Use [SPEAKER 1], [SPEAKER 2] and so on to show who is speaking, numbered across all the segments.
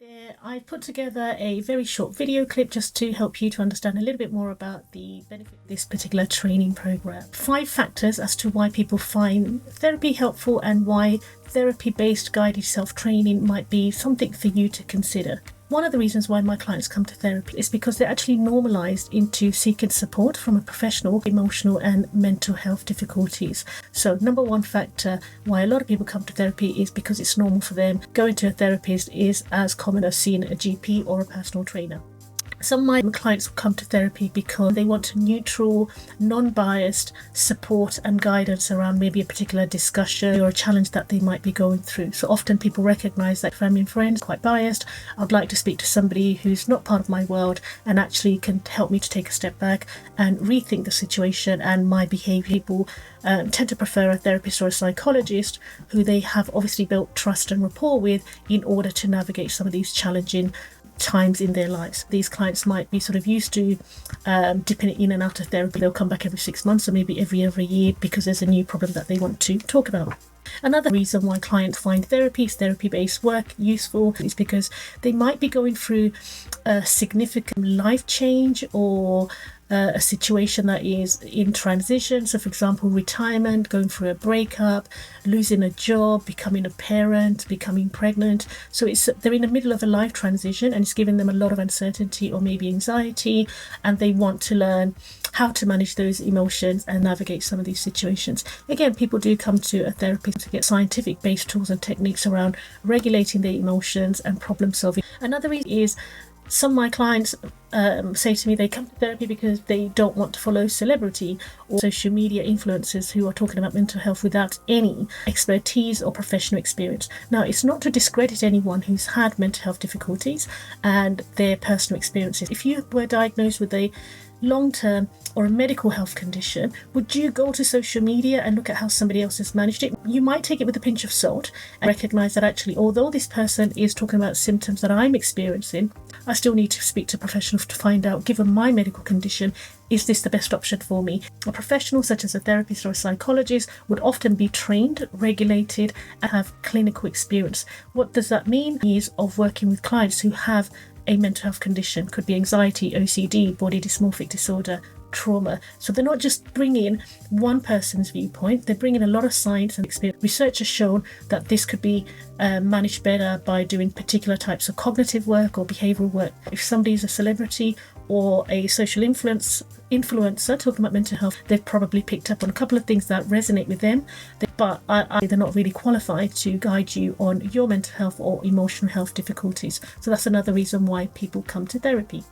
[SPEAKER 1] There, I put together a very short video clip just to help you to understand a little bit more about the benefit of this particular training program. 5 factors as to why people find therapy helpful and why therapy-based guided self-training might be something for you to consider. One of the reasons why my clients come to therapy is because they're actually normalized into seeking support from a professional, emotional and mental health difficulties. So number one factor why a lot of people come to therapy is because it's normal for them. Going to a therapist is as common as seeing a GP or a personal trainer. Some of my clients come to therapy because they want neutral, non-biased support and guidance around maybe a particular discussion or a challenge that they might be going through. So often people recognize that family and friends are quite biased. I'd like to speak to somebody who's not part of my world and actually can help me to take a step back and rethink the situation and my behavior. People tend to prefer a therapist or a psychologist who they have obviously built trust and rapport with in order to navigate some of these challenging times in their lives. These clients might be sort of used to dipping in and out of therapy. They'll come back every 6 months or maybe every year because there's a new problem that they want to talk about. Another reason why clients find therapy-based work useful is because they might be going through a significant life change or a situation that is in transition. So for example, retirement, going through a breakup, losing a job, becoming a parent, becoming pregnant. So they're in the middle of a life transition and it's giving them a lot of uncertainty or maybe anxiety, and they want to learn how to manage those emotions and navigate some of these situations. Again, people do come to a therapist to get scientific based tools and techniques around regulating their emotions and problem solving. Another reason is some of my clients say to me they come to therapy because they don't want to follow celebrity or social media influencers who are talking about mental health without any expertise or professional experience. Now, it's not to discredit anyone who's had mental health difficulties and their personal experiences. If you were diagnosed with a long-term or a medical health condition, would you go to social media and look at how somebody else has managed it? You might take it with a pinch of salt and recognize that actually, although this person is talking about symptoms that I'm experiencing, I still need to speak to professionals to find out, given my medical condition, is this the best option for me? A professional such as a therapist or a psychologist would often be trained, regulated and have clinical experience. What does that mean? Is of working with clients who have a mental health condition, could be anxiety, OCD, body dysmorphic disorder, trauma. So they're not just bringing one person's viewpoint, they're bringing a lot of science and experience. Research has shown that this could be managed better by doing particular types of cognitive work or behavioural work. If somebody's a celebrity or a social influencer talking about mental health, they've probably picked up on a couple of things that resonate with them, but they're not really qualified to guide you on your mental health or emotional health difficulties. So that's another reason why people come to therapy.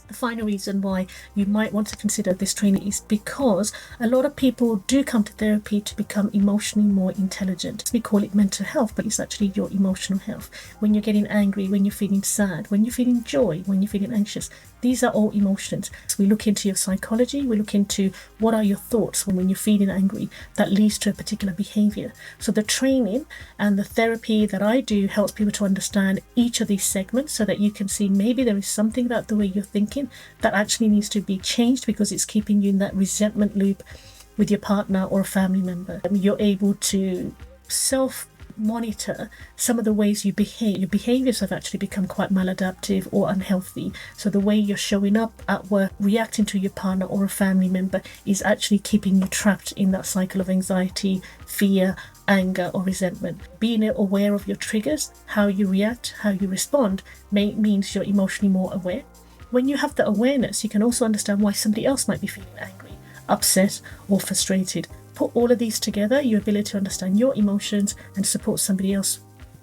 [SPEAKER 1] The final reason why you might want to consider this training is because a lot of people do come to therapy to become emotionally more intelligent. We call it mental health, but it's actually your emotional health. When you're getting angry, when you're feeling sad, when you're feeling joy, when you're feeling anxious, these are all emotions. So we look into your psychology, we look into what are your thoughts when you're feeling angry that leads to a particular behavior. So the training and the therapy that I do helps people to understand each of these segments so that you can see maybe there is something about the way you're thinking that actually needs to be changed because it's keeping you in that resentment loop with your partner or a family member. You're able to self-monitor some of the ways you behave. Your behaviors have actually become quite maladaptive or unhealthy. So the way you're showing up at work, reacting to your partner or a family member is actually keeping you trapped in that cycle of anxiety, fear, anger or resentment. Being aware of your triggers, how you react, how you respond, means you're emotionally more aware. When you have the awareness, you can also understand why somebody else might be feeling angry, upset or frustrated. Put all of these together, your ability to understand your emotions and support somebody else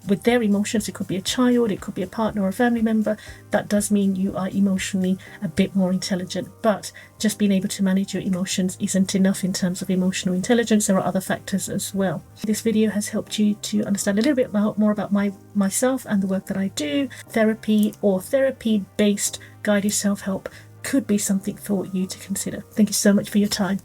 [SPEAKER 1] with their emotions. It could be a child, it could be a partner or a family member. That does mean you are emotionally a bit more intelligent, but just being able to manage your emotions isn't enough in terms of emotional intelligence. There are other factors as well. This video has helped you to understand a little bit more about myself and the work that I do. Therapy or therapy-based guided self-help could be something for you to consider. Thank you so much for your time.